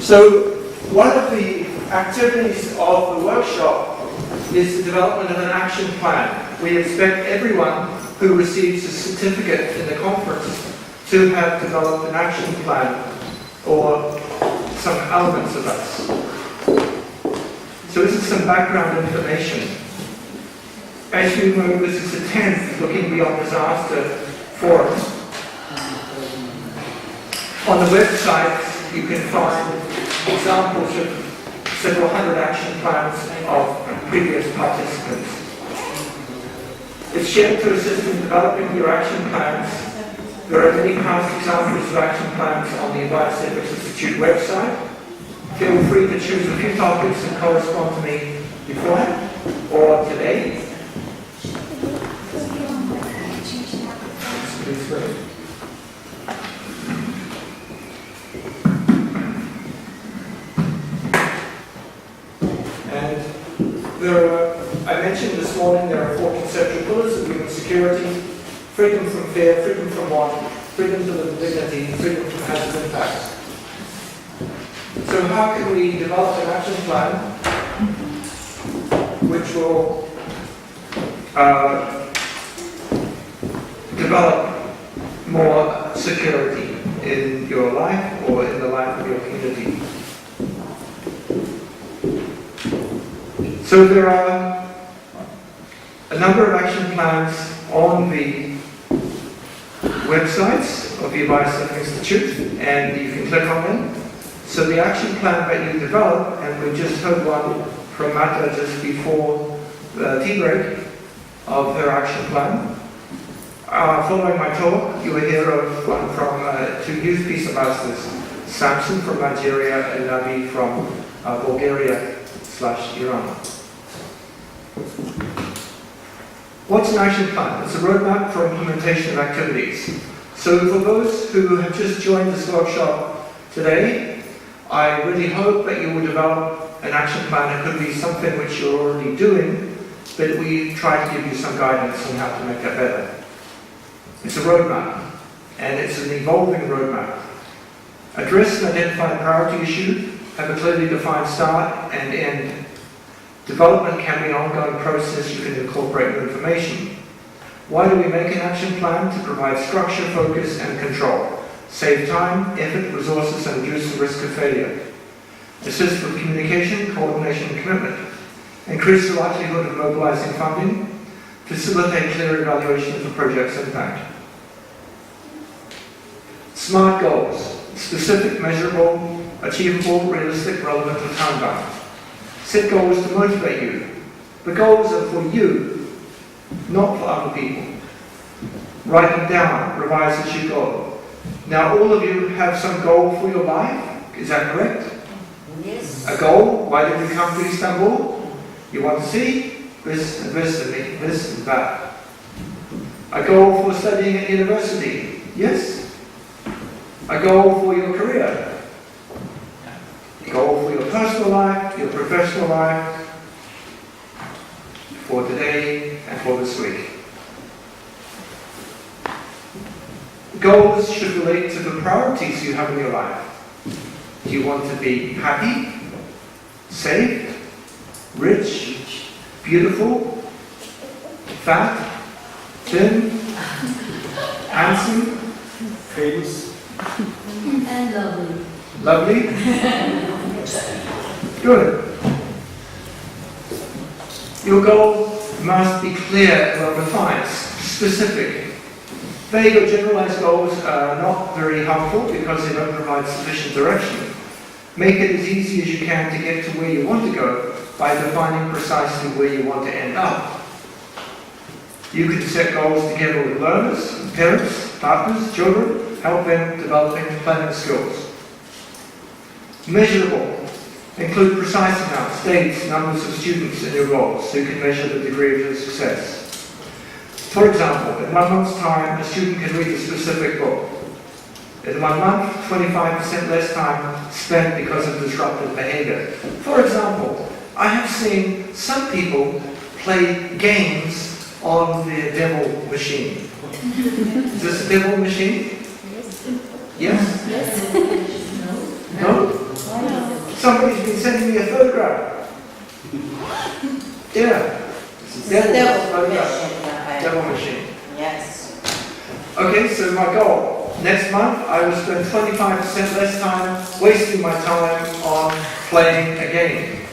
So one of the activities of the workshop is the development of an action plan. We expect everyone who receives a certificate in the conference to have developed an action plan or some elements of that. So this is some background information. As you know, this is the 10th Looking Beyond Disaster Forum. On the website, you can find examples of several hundred action plans of previous participants. It's shared to assist in developing your action plans. There are many past examples of action plans on the YPA Institute website. Feel free to choose a few topics and correspond to me beforehand or today. And I mentioned this morning there are 4 conceptual pillars of human security: freedom from fear, freedom from want, freedom to live with dignity, freedom from hazard impacts. So how can we develop an action plan which will develop more security in your life or in the life of your community? So there are a number of action plans on the websites of the YPA Institute, and you can click on them. So the action plan that you develop, and we just heard one from Mata just before the tea break of her action plan. Following my talk, you will hear of one from 2 youth peace ambassadors, Samson from Nigeria and Navi from Bulgaria/Iran. What's an action plan? It's a roadmap for implementation of activities. So for those who have just joined this workshop today, I really hope that you will develop an action plan. It could be something which you're already doing, but we try to give you some guidance on how to make that better. It's a roadmap, and it's an evolving roadmap. Address and identify a priority issue, have a clearly defined start and end. Development can be an ongoing process. You can incorporate new information. Why do we make an action plan? To provide structure, focus, and control. Save time, effort, resources, and reduce the risk of failure. Assist with communication, coordination, and commitment. Increase the likelihood of mobilizing funding. Facilitate clear evaluation of the project's impact. SMART goals: specific, measurable, achievable, realistic, relevant, and time-bound. Set goals to motivate you. The goals are for you, not for other people. Write them down, revise as you go. Now all of you have some goal for your life, is that correct? Yes. A goal? Why did we come to Istanbul? You want to see this and this and this and that. A goal for studying at university? Yes. A goal for your career? A goal for your personal life, your professional life, for today and for this week. Goals should relate to the priorities you have in your life. Do you want to be happy, safe, rich, beautiful, fat, thin, handsome, famous, and lovely? Lovely? Good. Your goal must be clear and well-defined, specific. Vague or generalized goals are not very helpful because they don't provide sufficient direction. Make it as easy as you can to get to where you want to go by defining precisely where you want to end up. You can set goals together with learners, parents, partners, children, help them developing planning skills. Measurable. Include precise amounts, dates, numbers of students in your goals so you can measure the degree of your success. For example, in 1 month's time, a student can read a specific book. In 1 month, 25% less time spent because of disruptive behavior. For example, I have seen some people play games on the devil machine. Is this a devil machine? Yes? Yes. No? Why not? Somebody's been sending me a photograph. Yeah. It's a devil photograph. Devil machine. Yes. Okay, so my goal. Next month, I will spend 25% less time wasting my time on playing a game.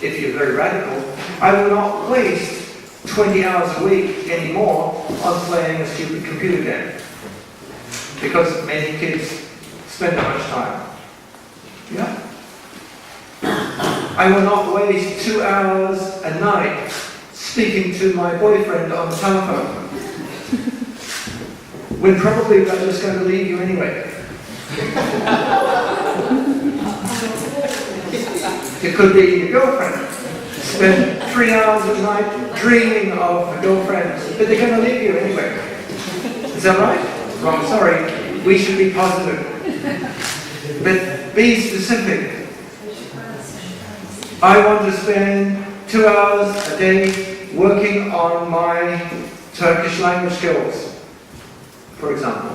If you're very radical, I will not waste 20 hours a week anymore on playing a stupid computer game. Because many kids spend that much time. Yeah? I will not waste 2 hours a night speaking to my boyfriend on the telephone. When probably they're just going to leave you anyway. It could be your girlfriend. Spend 3 hours a night dreaming of a girlfriend, but they're going to leave you anyway. Is that right? Wrong, sorry. We should be positive. But be specific. I want to spend 2 hours a day working on my Turkish language skills, for example.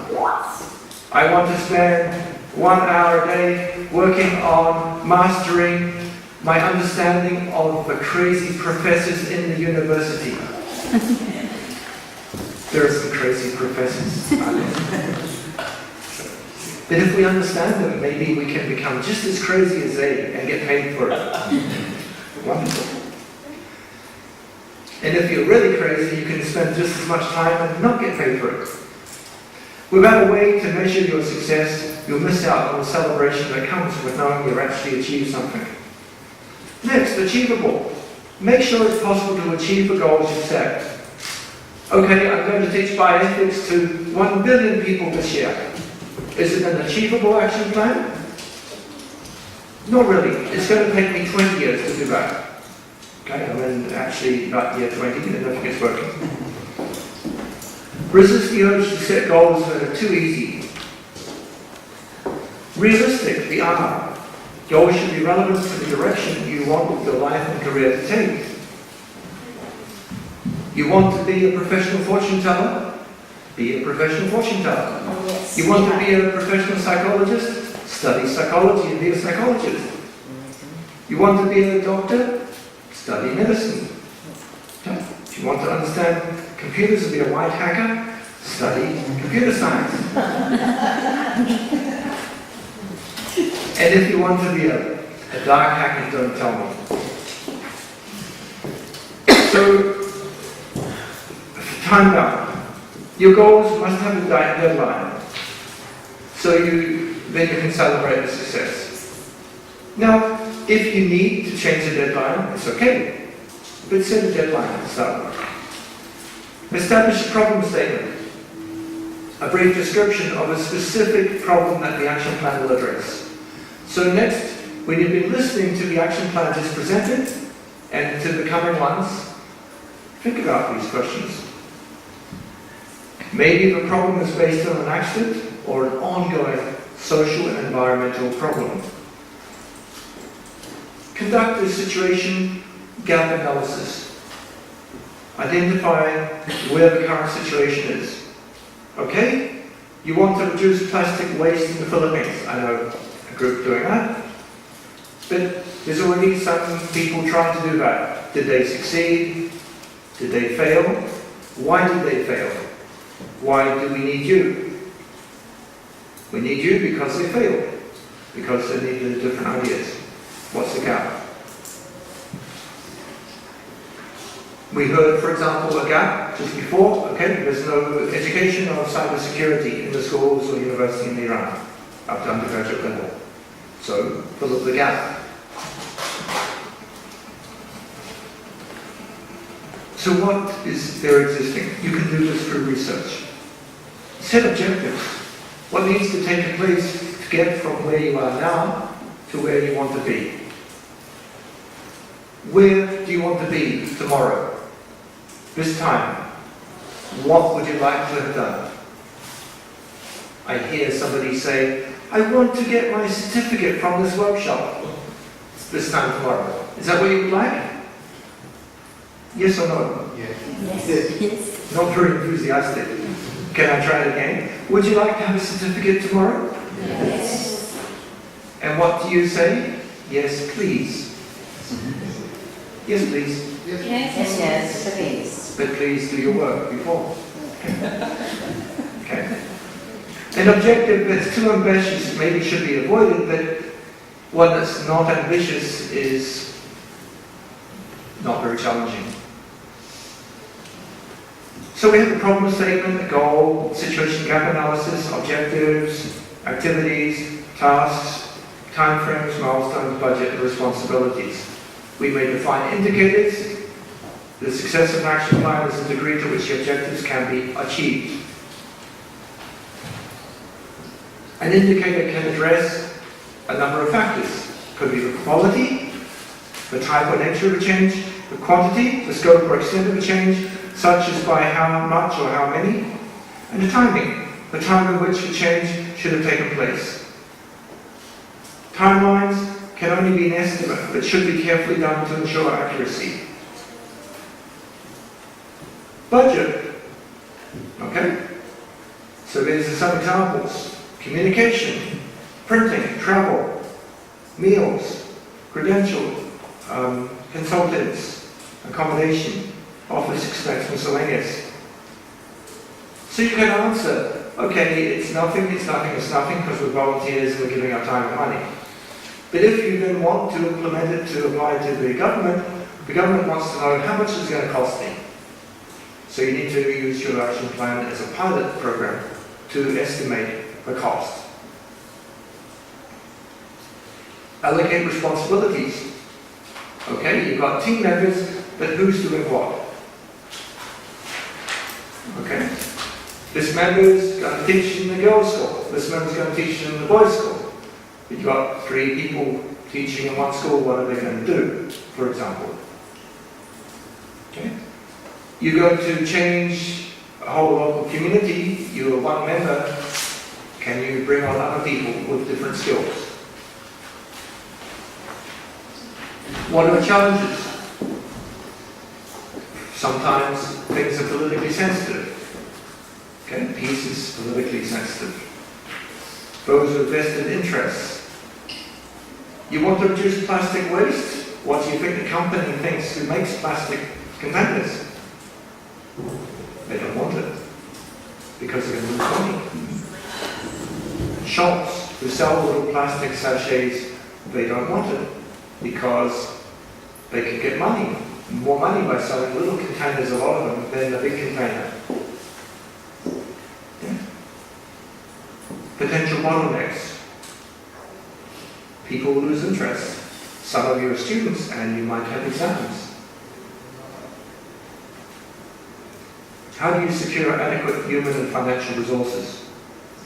I want to spend 1 hour a day working on mastering my understanding of the crazy professors in the university. There are some crazy professors. But if we understand them, maybe we can become just as crazy as they and get paid for it. Wonderful. And if you're really crazy, you can spend just as much time and not get paid for it. Without a way to measure your success, you'll miss out on the celebration that comes with knowing you've actually achieved something. Next, achievable. Make sure it's possible to achieve the goals you set. Okay, I'm going to teach bioethics to 1 billion people this year. Is it an achievable action plan? Not really. It's going to take me 20 years to do that. Okay, I'm in actually about year 20 and nothing is working. Resist the urge to set goals that are too easy. Realistic, the R. Goals should be relevant to the direction you want your life and career to take. You want to be a professional fortune teller? Be a professional fortune teller. Oh, yes. You want to be a professional psychologist? Study psychology and be a psychologist. You want to be a doctor? Study medicine. Okay. If you want to understand computers and be a white hacker? Study computer science. And if you want to be a dark hacker, don't tell me. So, time bound. Your goals must have a deadline, so then you can celebrate the success. Now, if you need to change the deadline, it's okay, but set a deadline to start with. Establish a problem statement, a brief description of a specific problem that the action plan will address. So next, when you've been listening to the action plan just presented, and to the coming ones, think about these questions. Maybe the problem is based on an accident or an ongoing social and environmental problem. Conduct a situation gap analysis. Identify where the current situation is. Okay? You want to reduce plastic waste in the Philippines. I know a group doing that. But there's already some people trying to do that. Did they succeed? Did they fail? Why did they fail? Why do we need you? We need you because they failed. Because they needed different ideas. What's the gap? We heard, for example, a gap just before. Okay, there's no education of cybersecurity in the schools or university in Iran up to undergraduate level. So, fill up the gap. So what is there existing? You can do this through research. Set objectives. What needs to take place to get from where you are now to where you want to be? Where do you want to be tomorrow? This time, what would you like to have done? I hear somebody say, I want to get my certificate from this workshop this time tomorrow. Is that what you would like? Yes or no? Yes. Yes. Not very enthusiastic. Can I try it again? Would you like to have a certificate tomorrow? Yes. And what do you say? Yes, please. Yes, please. Yes, please. But please do your work before. Okay. An objective that's too ambitious maybe should be avoided, but one that's not ambitious is not very challenging. So we have a problem statement, a goal, situation gap analysis, objectives, activities, tasks, timeframes, milestones, budget, and responsibilities. We may define indicators. The success of an action plan is the degree to which the objectives can be achieved. An indicator can address a number of factors. Could be the quality, the type or nature of a change, the quantity, the scope or extent of a change, such as by how much or how many, and the timing, the time in which the change should have taken place. Timelines can only be an estimate, but should be carefully done to ensure accuracy. Budget. Okay? So these are some examples. Communication, printing, travel, meals, credential, consultants, accommodation, office expense, miscellaneous. So you can answer, okay, it's nothing, because we're volunteers and we're giving our time and money. But if you then want to implement it to apply to the government wants to know how much it's going to cost me. So you need to use your action plan as a pilot program to estimate the cost. Allocate responsibilities. Okay, you've got team members, but who's doing what? Okay. This member's going to teach in the girls' school. This member's going to teach in the boys' school. You've got 3 people teaching in one school, what are they going to do, for example? Okay. You're going to change a whole local community, you're one member, can you bring on other people with different skills? What are the challenges? Sometimes things are politically sensitive. Okay, peace is politically sensitive. Those with vested interests. You want to reduce plastic waste? What do you think the company thinks who makes plastic containers? They don't want it because they're going to lose money. Shops who sell little plastic sachets, they don't want it because they can get money, more money by selling little containers, a lot of them, than a big container. Yeah. Potential bottlenecks. People will lose interest. Some of you are students and you might have exams. How do you secure adequate human and financial resources?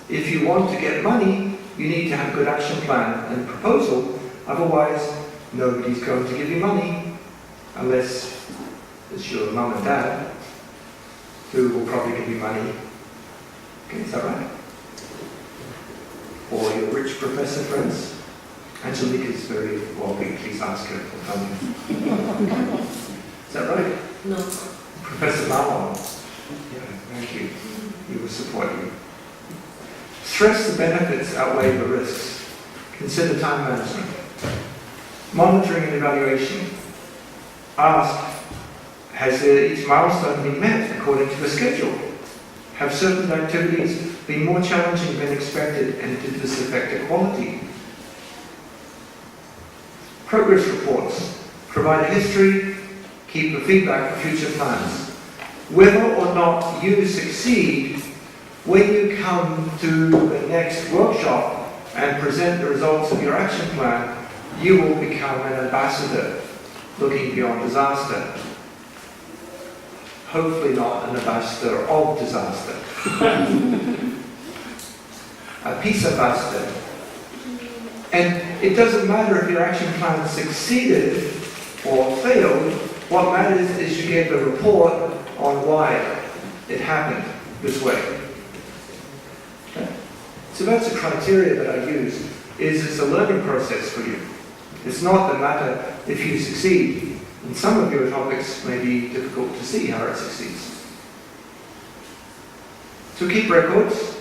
If you want to get money, you need to have a good action plan and proposal, otherwise nobody's going to give you money unless it's your mum and dad who will probably give you money. Okay, is that right? Or your rich professor friends. Angelique is very wealthy, please ask her for funding. Is that right? No. Professor Marlon. Yeah, thank you. He will support you. Stress the benefits outweigh the risks. Consider time management. Monitoring and evaluation. Ask, has each milestone been met according to the schedule? Have certain activities been more challenging than expected, and did this affect the quality? Progress reports. Provide a history, keep the feedback for future plans. Whether or not you succeed, when you come to the next workshop and present the results of your action plan, you will become an ambassador looking beyond disaster. Hopefully not an ambassador of disaster. A peace ambassador. And it doesn't matter if your action plan succeeded or failed. What matters is you get the report on why it happened this way. Okay? So that's the criteria that I use. It's a learning process for you. It's not the matter if you succeed. And some of your topics may be difficult to see how it succeeds. So keep records.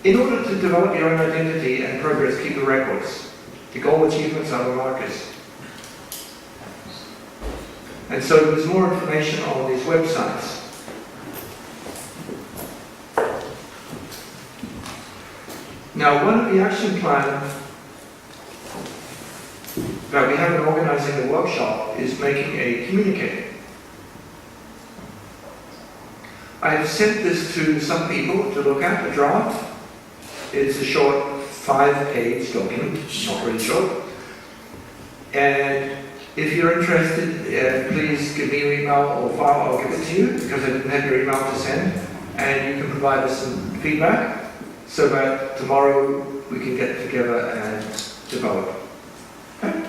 In order to develop your own identity and progress, keep the records. The goal achievements are the markers. And so there's more information on these websites. Now, one of the action plans that we have in organizing the workshop is making a communique. I have sent this to some people to look at, a draft. It's a short 5-page document, not really short. And if you're interested, please give me your email or file, I'll give it to you, because I didn't have your email to send. And you can provide us some feedback so that tomorrow we can get together and develop. Okay?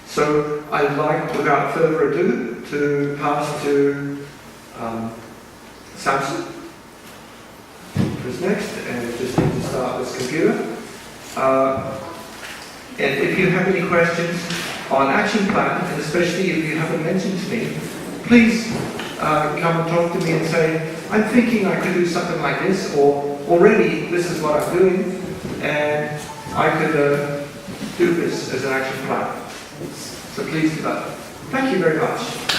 So I'd like, without further ado, to pass to Samson, who's next, and just need to start this computer. And if you have any questions on action plan, and especially if you haven't mentioned to me, please come and talk to me and say, I'm thinking I could do something like this, or already this is what I'm doing, and I could do this as an action plan. So please do that. Thank you very much.